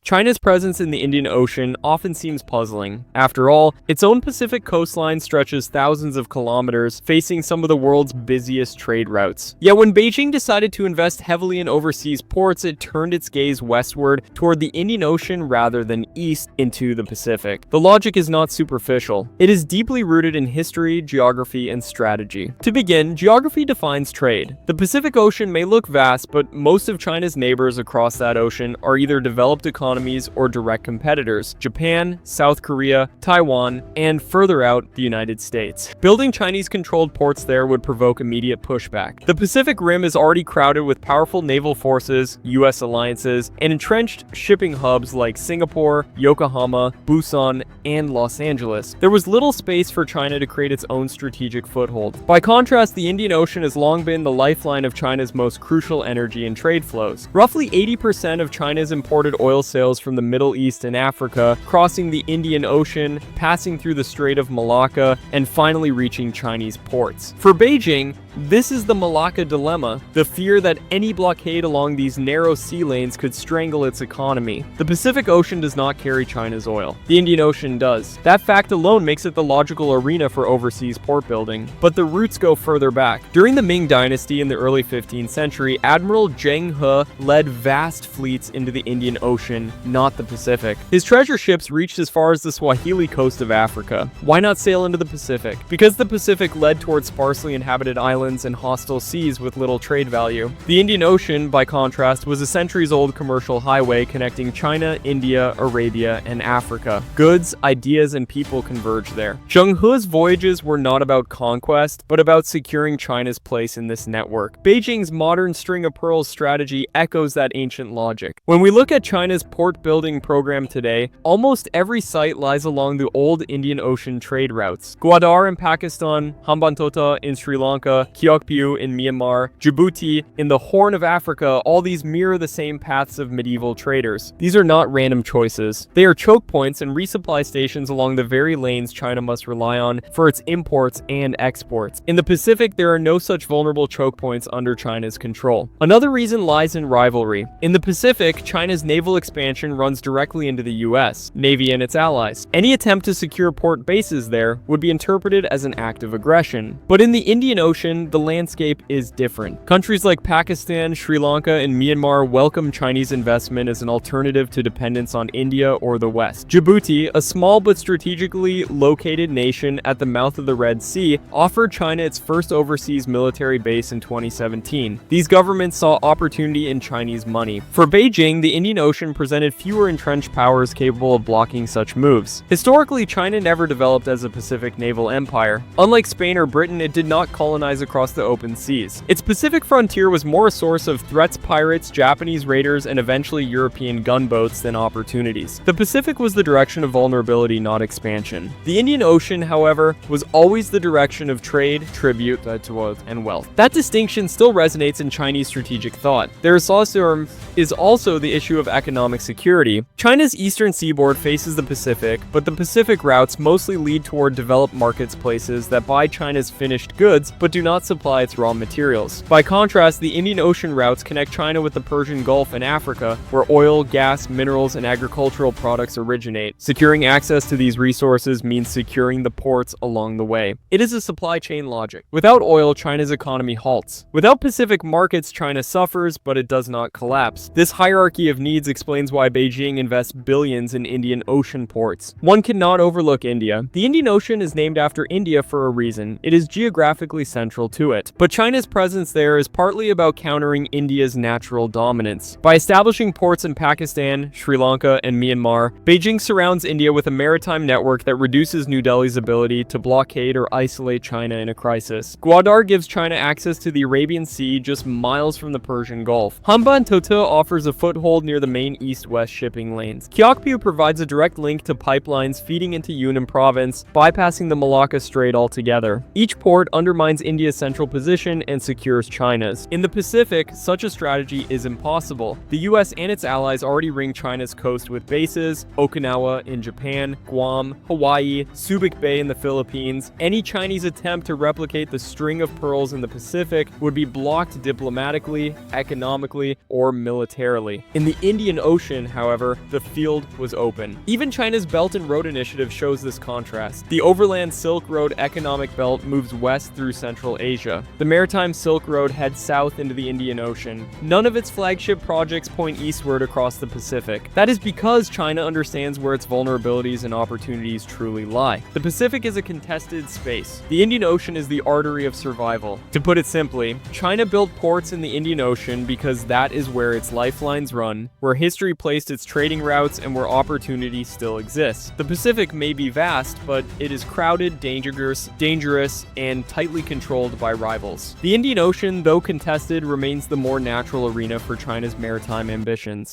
China's presence in the Indian Ocean often seems puzzling. After all, its own Pacific coastline stretches thousands of kilometers, facing some of the world's busiest trade routes. Yet when Beijing decided to invest heavily in overseas ports, it turned its gaze westward toward the Indian Ocean rather than east into the Pacific. The logic is not superficial. It is deeply rooted in history, geography, and strategy. To begin, geography defines trade. The Pacific Ocean may look vast, but most of China's neighbors across that ocean are either developed economies or direct competitors: Japan, South Korea, Taiwan, and further out, the United States. Building Chinese-controlled ports there would provoke immediate pushback. The Pacific Rim is already crowded with powerful naval forces, US alliances, and entrenched shipping hubs like Singapore, Yokohama, Busan, and Los Angeles. There was little space for China to create its own strategic foothold. By contrast, the Indian Ocean has long been the lifeline of China's most crucial energy and trade flows. Roughly 80% of China's imported oil sales from the Middle East and Africa, crossing the Indian Ocean, passing through the Strait of Malacca, and finally reaching Chinese ports. For Beijing, this is the Malacca dilemma, the fear that any blockade along these narrow sea lanes could strangle its economy. The Pacific Ocean does not carry China's oil. The Indian Ocean does. That fact alone makes it the logical arena for overseas port building. But the roots go further back. During the Ming Dynasty in the early 15th century, Admiral Zheng He led vast fleets into the Indian Ocean, not the Pacific. His treasure ships reached as far as the Swahili coast of Africa. Why not sail into the Pacific? Because the Pacific led towards sparsely inhabited islands and hostile seas with little trade value. The Indian Ocean, by contrast, was a centuries-old commercial highway connecting China, India, Arabia, and Africa. Goods, ideas, and people converged there. Zheng He's voyages were not about conquest, but about securing China's place in this network. Beijing's modern string-of-pearls strategy echoes that ancient logic. When we look at China's port-building program today, almost every site lies along the old Indian Ocean trade routes. Gwadar in Pakistan, Hambantota in Sri Lanka, Kyaukphyu in Myanmar, Djibouti in the Horn of Africa, all these mirror the same paths of medieval traders. These are not random choices. They are choke points and resupply stations along the very lanes China must rely on for its imports and exports. In the Pacific, there are no such vulnerable choke points under China's control. Another reason lies in rivalry. In the Pacific, China's naval expansion runs directly into the US, Navy, and its allies. Any attempt to secure port bases there would be interpreted as an act of aggression. But in the Indian Ocean, the landscape is different. Countries like Pakistan, Sri Lanka, and Myanmar welcome Chinese investment as an alternative to dependence on India or the West. Djibouti, a small but strategically located nation at the mouth of the Red Sea, offered China its first overseas military base in 2017. These governments saw opportunity in Chinese money. For Beijing, the Indian Ocean presented fewer entrenched powers capable of blocking such moves. Historically, China never developed as a Pacific naval empire. Unlike Spain or Britain, it did not colonize across the open seas. Its Pacific frontier was more a source of threats, pirates, Japanese raiders, and eventually European gunboats than opportunities. The Pacific was the direction of vulnerability, not expansion. The Indian Ocean, however, was always the direction of trade, tribute, and wealth. That distinction still resonates in Chinese strategic thought. There is also the issue of economic security. China's eastern seaboard faces the Pacific, but the Pacific routes mostly lead toward developed marketplaces that buy China's finished goods but do not supply its raw materials. By contrast, the Indian Ocean routes connect China with the Persian Gulf and Africa, where oil, gas, minerals, and agricultural products originate. Securing access to these resources means securing the ports along the way. It is a supply chain logic. Without oil, China's economy halts. Without Pacific markets, China suffers, but it does not collapse. This hierarchy of needs explains why Beijing invests billions in Indian Ocean ports. One cannot overlook India. The Indian Ocean is named after India for a reason. It is geographically central to it. But China's presence there is partly about countering India's natural dominance. By establishing ports in Pakistan, Sri Lanka, and Myanmar, Beijing surrounds India with a maritime network that reduces New Delhi's ability to blockade or isolate China in a crisis. Gwadar gives China access to the Arabian Sea just miles from the Persian Gulf. Hambantota offers a foothold near the main east-west shipping lanes. Kyaukphyu provides a direct link to pipelines feeding into Yunnan province, bypassing the Malacca Strait altogether. Each port undermines India's central position and secures China's. In the Pacific, such a strategy is impossible. The US and its allies already ring China's coast with bases: Okinawa in Japan, Guam, Hawaii, Subic Bay in the Philippines. Any Chinese attempt to replicate the string of pearls in the Pacific would be blocked diplomatically, economically, or militarily. In the Indian Ocean, however, the field was open. Even China's Belt and Road Initiative shows this contrast. The Overland Silk Road economic belt moves west through Central Asia. The Maritime Silk Road heads south into the Indian Ocean. None of its flagship projects point eastward across the Pacific. That is because China understands where its vulnerabilities and opportunities truly lie. The Pacific is a contested space. The Indian Ocean is the artery of survival. To put it simply, China built ports in the Indian Ocean because that is where its lifelines run, where history placed its trading routes, and where opportunity still exists. The Pacific may be vast, but it is crowded, dangerous, and tightly controlled by rivals. The Indian Ocean, though contested, remains the more natural arena for China's maritime ambitions.